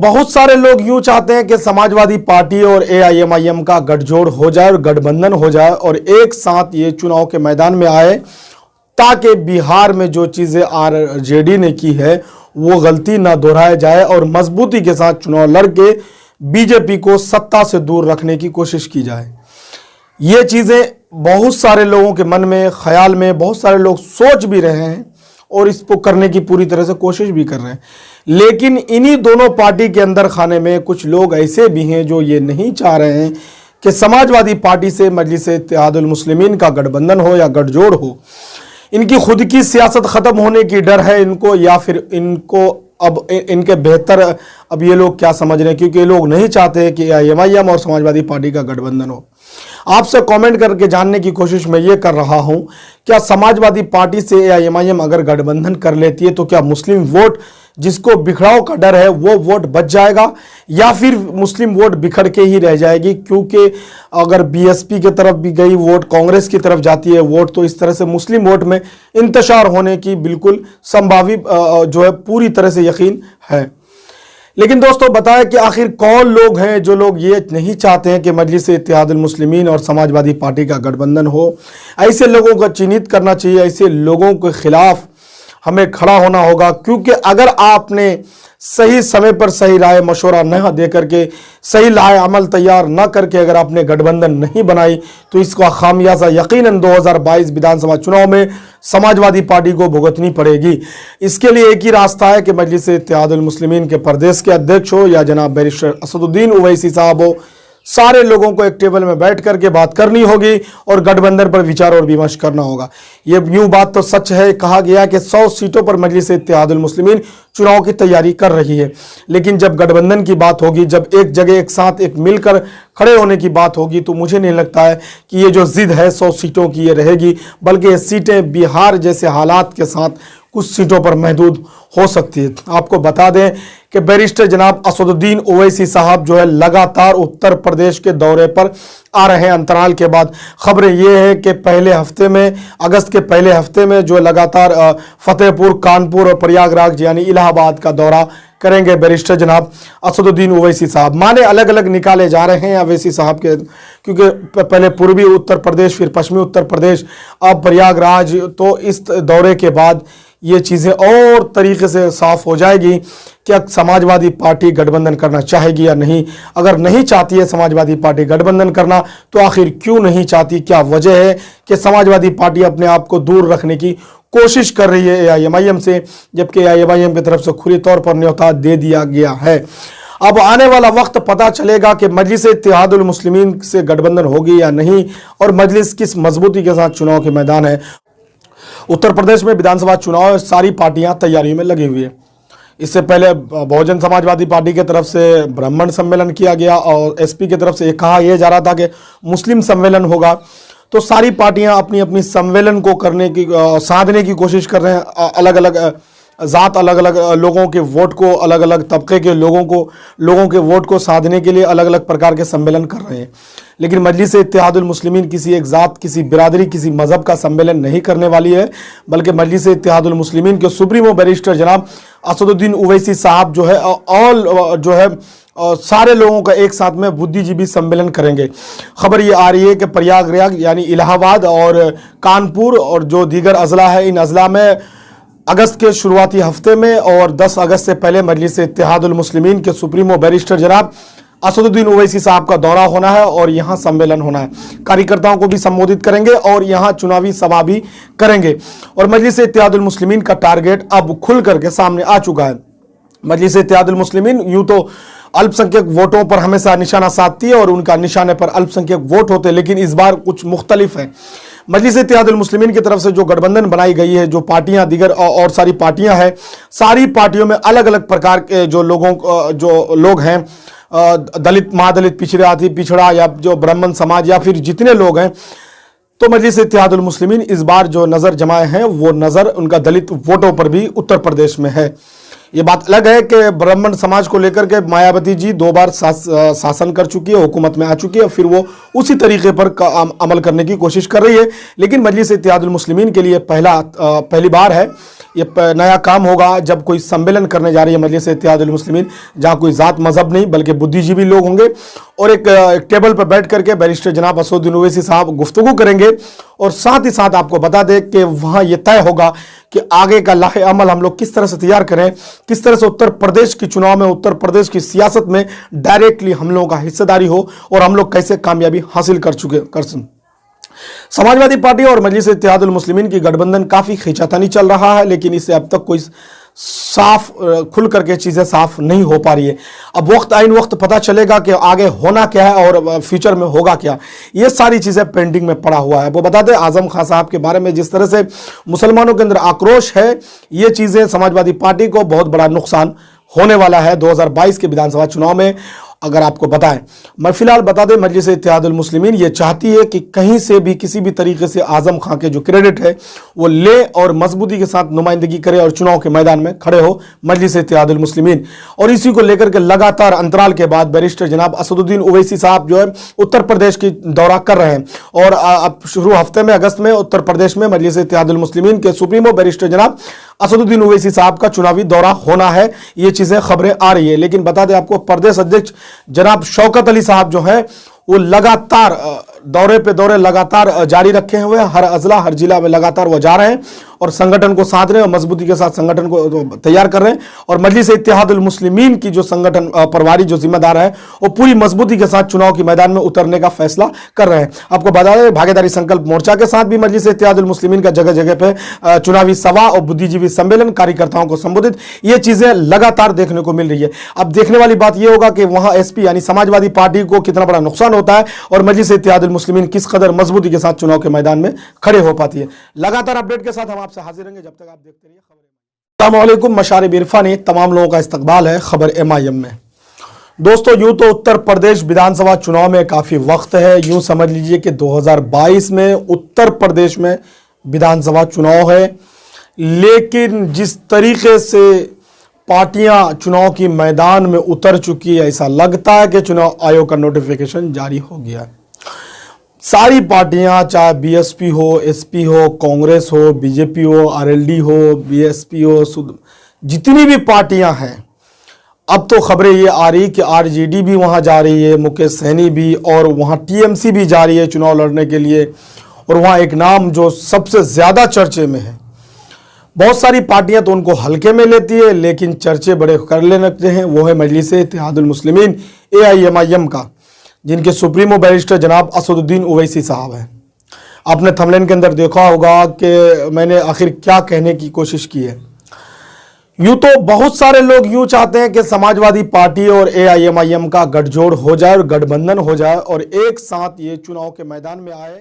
बहुत सारे लोग यूं चाहते हैं कि समाजवादी पार्टी और एआईएमआईएम का गठजोड़ हो जाए और गठबंधन हो जाए और एक साथ ये चुनाव के मैदान में आए, ताकि बिहार में जो चीज़ें आरजेडी ने की है वो गलती ना दोहराया जाए और मजबूती के साथ चुनाव लड़के बीजेपी को सत्ता से दूर रखने की कोशिश की जाए। ये चीज़ें बहुत सारे लोगों के मन में, ख्याल में, बहुत सारे लोग सोच भी रहे हैं और इसको करने की पूरी तरह से कोशिश भी कर रहे हैं। लेकिन इन्हीं दोनों पार्टी के अंदर खाने में कुछ लोग ऐसे भी हैं जो ये नहीं चाह रहे हैं कि समाजवादी पार्टी से मजलिस इत्तेहादुल मुस्लिमीन का गठबंधन हो या गठजोड़ हो। इनकी खुद की सियासत ख़त्म होने की डर है इनको, या फिर इनको अब इनके बेहतर अब ये लोग क्या समझ रहे हैं, क्योंकि ये लोग नहीं चाहते कि एआईएमआईएम और समाजवादी पार्टी का गठबंधन हो। आपसे कमेंट करके जानने की कोशिश मैं ये कर रहा हूं, क्या समाजवादी पार्टी से एआईएमआईएम अगर गठबंधन कर लेती है तो क्या मुस्लिम वोट, जिसको बिखराव का डर है, वो वोट बच जाएगा या फिर मुस्लिम वोट बिखर के ही रह जाएगी? क्योंकि अगर बीएसपी की तरफ भी गई वोट, कांग्रेस की तरफ जाती है वोट, तो इस तरह से मुस्लिम वोट में इंतशार होने की बिल्कुल संभावित जो है पूरी तरह से यकीन है। लेकिन दोस्तों बताएं कि आखिर कौन लोग हैं जो लोग ये नहीं चाहते हैं कि मजलिस इत्तेहादुल मुस्लिमीन और समाजवादी पार्टी का गठबंधन हो। ऐसे लोगों को चिन्हित करना चाहिए, ऐसे लोगों के खिलाफ हमें खड़ा होना होगा, क्योंकि अगर आपने सही समय पर सही राय मशवरा न दे करके, सही राय अमल तैयार न करके अगर आपने गठबंधन नहीं बनाई तो इसका खामियाजा यकीनन 2022 विधानसभा चुनाव में समाजवादी पार्टी को भुगतनी पड़ेगी। इसके लिए एक ही रास्ता है कि मजलिस इत्तेहादुल मुस्लिमीन के प्रदेश के अध्यक्ष हो या जनाब बैरिस्टर असदुद्दीन ओवैसी साहब हो, सारे लोगों को एक टेबल में बैठ करके बात करनी होगी और गठबंधन पर विचार और विमर्श करना होगा। ये यूं बात तो सच है, कहा गया कि 100 सीटों पर मजलिस इत्तेहादुल मुस्लिमीन चुनाव की तैयारी कर रही है, लेकिन जब गठबंधन की बात होगी, जब एक जगह एक साथ एक मिलकर खड़े होने की बात होगी, तो मुझे नहीं लगता है कि ये जो जिद है 100 सीटों की ये रहेगी, बल्कि ये सीटें बिहार जैसे हालात के साथ कुछ सीटों पर महदूद हो सकती है। आपको बता दें कि बैरिस्टर जनाब असदुद्दीन ओवैसी साहब जो है लगातार उत्तर प्रदेश के दौरे पर आ रहे हैं। अंतराल के बाद खबरें ये है कि पहले हफ्ते में, अगस्त के पहले हफ्ते में जो लगातार फतेहपुर, कानपुर और प्रयागराज यानी इलाहाबाद का दौरा करेंगे बैरिस्टर जनाब असदुद्दीन ओवैसी साहब। माने अलग अलग निकाले जा रहे हैं ओवैसी साहब के, क्योंकि पहले पूर्वी उत्तर प्रदेश, फिर पश्चिमी उत्तर प्रदेश, अब प्रयागराज। तो इस दौरे के बाद ये चीज़ें और तरीके से साफ हो जाएगी कि समाजवादी पार्टी गठबंधन करना चाहेगी या नहीं। अगर नहीं चाहती है समाजवादी पार्टी गठबंधन करना तो आखिर क्यों नहीं चाहती? क्या वजह है कि समाजवादी पार्टी अपने आप को दूर रखने की कोशिश कर रही है एआईएमआईएम से, जबकि एआईएमआईएम की तरफ से खुली तौर पर न्योता दे दिया गया है। अब आने वाला वक्त पता चलेगा कि मजलिस इत्तेहादुल मुस्लिमीन से गठबंधन होगी या नहीं और मजलिस किस मजबूती के साथ चुनाव के मैदान है। उत्तर प्रदेश में विधानसभा चुनाव सारी पार्टियां तैयारियों में लगी हुई है। इससे पहले बहुजन समाजवादी पार्टी की तरफ से ब्राह्मण सम्मेलन किया गया और एसपी की तरफ से कहा यह जा रहा था कि मुस्लिम सम्मेलन होगा। तो सारी पार्टियां अपनी अपनी सम्मेलन को करने की, साधने की कोशिश कर रहे हैं। अलग अलग ज़ात, अलग अलग लोगों के वोट को, अलग अलग तबके के लोगों के वोट को साधने के लिए अलग अलग प्रकार के सम्मेलन कर रहे हैं। लेकिन मजलिस इत्तेहादुल मुस्लिमीन किसी एक ज़ात, किसी बिरादरी, किसी मज़हब का सम्मेलन नहीं करने वाली है, बल्कि मजलिस इत्तेहादुल मुस्लिमीन के सुप्रीमो बैरिस्टर जनाब असदुद्दीन ओवैसी साहब जो है सारे लोगों का एक साथ में बुद्धिजीवी सम्मेलन करेंगे। खबर ये आ रही है कि प्रयागराज यानी इलाहाबाद और कानपुर और जो दीगर अजला है, इन अजला में अगस्त के शुरुआती हफ्ते में और 10 अगस्त से पहले मजलिस इत्तेहादुल मुस्लिमीन के सुप्रीमो बैरिस्टर जनाब असदुद्दीन ओवैसी साहब का दौरा होना है और यहाँ सम्मेलन होना है। कार्यकर्ताओं को भी संबोधित करेंगे और यहाँ चुनावी सभा भी करेंगे। और मजलिस इत्तेहादुल मुस्लिमीन का टारगेट अब खुल करके सामने आ चुका है। मजलिस इत्तेहादुल मुस्लिमीन यूँ तो अल्पसंख्यक वोटों पर हमेशा निशाना साधती है और उनका निशाने पर अल्पसंख्यक वोट होते हैं, लेकिन इस बार कुछ मुख्तलिफ है। मजलिस इत्तेहादुल मुस्लिमीन की तरफ से जो गठबंधन बनाई गई है, जो पार्टियां दीगर और सारी पार्टियां हैं, सारी पार्टियों में अलग अलग प्रकार के जो लोग हैं, दलित, महादलित, पिछड़ा या जो ब्राह्मण समाज या फिर जितने लोग हैं, तो मजलिस इत्तेहादुल मुस्लिमीन इस बार जो नज़र जमाए हैं वो नज़र उनका दलित वोटों पर भी उत्तर प्रदेश में है। ये बात अलग है कि ब्राह्मण समाज को लेकर के मायावती जी 2 बार शासन कर चुकी है, हुकूमत में आ चुकी है, फिर वो उसी तरीके पर अमल करने की कोशिश कर रही है। लेकिन मजलिस इत्तेहादुल मुस्लिमीन के लिए पहली बार है, ये नया काम होगा जब कोई सम्मेलन करने जा रही है मजलिस इत्तेहादुल मुस्लिमीन, जहाँ कोई ज़ात मजहब नहीं बल्कि बुद्धिजीवी लोग होंगे और एक टेबल पर बैठ करके बैरिस्टर जनाब असदुद्दीन ओवैसी साहब गुफ्तगू करेंगे। और साथ ही साथ आपको बता दें कि वहाँ ये तय होगा कि आगे का लाहे अमल हम लोग किस तरह से तैयार करें, किस तरह से उत्तर प्रदेश के चुनाव में, उत्तर प्रदेश की सियासत में डायरेक्टली हम लोगों का हिस्सेदारी हो और हम लोग कैसे कामयाबी हासिल कर समाजवादी पार्टी और मजलिस इत्तेहादुल मुस्लिमीन की गठबंधन काफ़ी खींचातानी चल रहा है, लेकिन इससे अब तक कोई साफ खुल करके चीज़ें साफ नहीं हो पा रही है। अब आइन वक्त पता चलेगा कि आगे होना क्या है और फ्यूचर में होगा क्या। ये सारी चीज़ें पेंडिंग में पड़ा हुआ है। वो बता दें आजम खान साहब के बारे में जिस तरह से मुसलमानों के अंदर आक्रोश है, ये चीज़ें समाजवादी पार्टी को बहुत बड़ा नुकसान होने वाला है 2022 के विधानसभा चुनाव में। अगर आपको बताएं, मैं फिलहाल बता दें मजलिस इत्तेहादुल मुस्लिमीन ये चाहती है कि कहीं से भी किसी भी तरीके से आजम खां के जो क्रेडिट है वो ले और मजबूती के साथ नुमाइंदगी करे और चुनाव के मैदान में खड़े हो मजलिस इत्तेहादुल मुस्लिमीन। और इसी को लेकर के लगातार अंतराल के बाद बैरिस्टर जनाब असदुद्दीन ओवैसी साहब जो है उत्तर प्रदेश की दौरा कर रहे हैं और अब शुरू हफ्ते में अगस्त में उत्तर प्रदेश में मजलिस इत्तेहादुल मुस्लिमीन के सुप्रीमो बैरिस्टर जनाब असदुद्दीन ओवैसी साहब का चुनावी दौरा होना है। ये चीज़ें खबरें आ रही है। लेकिन बता दें आपको प्रदेश अध्यक्ष जनाब शौकत अली साहब जो हैं वो लगातार दौरे पे दौरे लगातार जारी रखे हुए हैं। हर अजला हर जिला में लगातार वो जा रहे हैं और संगठन को साध रहे हैं और मजबूती के साथ संगठन को तैयार कर रहे हैं। और मजलिस इत्तेहादुल मुस्लिमीन की जो संगठन प्रभारी जो जिम्मेदार है वो पूरी मजबूती के साथ चुनाव के मैदान में उतरने का फैसला कर रहे हैं। आपको बता दें भागीदारी संकल्प मोर्चा के साथ भी मजलिस इत्तेहादुल मुस्लिमीन का जगह जगह पे चुनावी सभा और बुद्धिजीवी सम्मेलन, कार्यकर्ताओं को संबोधित, ये चीजें लगातार देखने को मिल रही है। अब देखने वाली बात यह होगा कि वहां एसपी यानी समाजवादी पार्टी को कितना बड़ा नुकसान होता है और मजलिस इत्तेहादुल मुस्लिमीन किस कदर मजबूती के साथ चुनाव के मैदान में खड़े हो पाती है। लगातार अपडेट के साथ हम आपसे हाजिर रहेंगे, जब तक आप देखते रहिए खबरें। अस्सलाम वालेकुम, मशारिब इरफानी तमाम लोगों का इस्तकबाल है खबर MIM में। दोस्तों यूं तो उत्तर प्रदेश विधानसभा चुनाव में काफी वक्त है। यूं समझ लीजिए कि 2022 में उत्तर प्रदेश में विधानसभा चुनाव है, लेकिन जिस तरीके से पार्टियां चुनाव की मैदान में उतर चुकी है, ऐसा लगता है कि चुनाव आयोग का नोटिफिकेशन जारी हो गया है। सारी पार्टियां, चाहे BSP हो, SP हो, कांग्रेस हो, BJP हो, RLD हो, BSP हो, जितनी भी पार्टियां हैं, अब तो खबरें ये आ रही कि RJD भी वहां जा रही है, मुकेश सहनी भी, और वहां TMC भी जा रही है चुनाव लड़ने के लिए। और वहां एक नाम जो सबसे ज़्यादा चर्चे में है, बहुत सारी पार्टियां तो उनको हल्के में लेती है लेकिन चर्चे बड़े कर ले लगते हैं, वो है मजलिस इत्तेहादुल मुस्लिमीन AIMIM का, जिनके सुप्रीमो बैरिस्टर जनाब असदुद्दीन ओवैसी साहब हैं। आपने थंबनेल के अंदर देखा होगा कि मैंने आखिर क्या कहने की कोशिश की है। यूं तो बहुत सारे लोग यूं चाहते हैं कि समाजवादी पार्टी और AIMIM का गठजोड़ हो जाए और गठबंधन हो जाए और एक साथ ये चुनाव के मैदान में आए।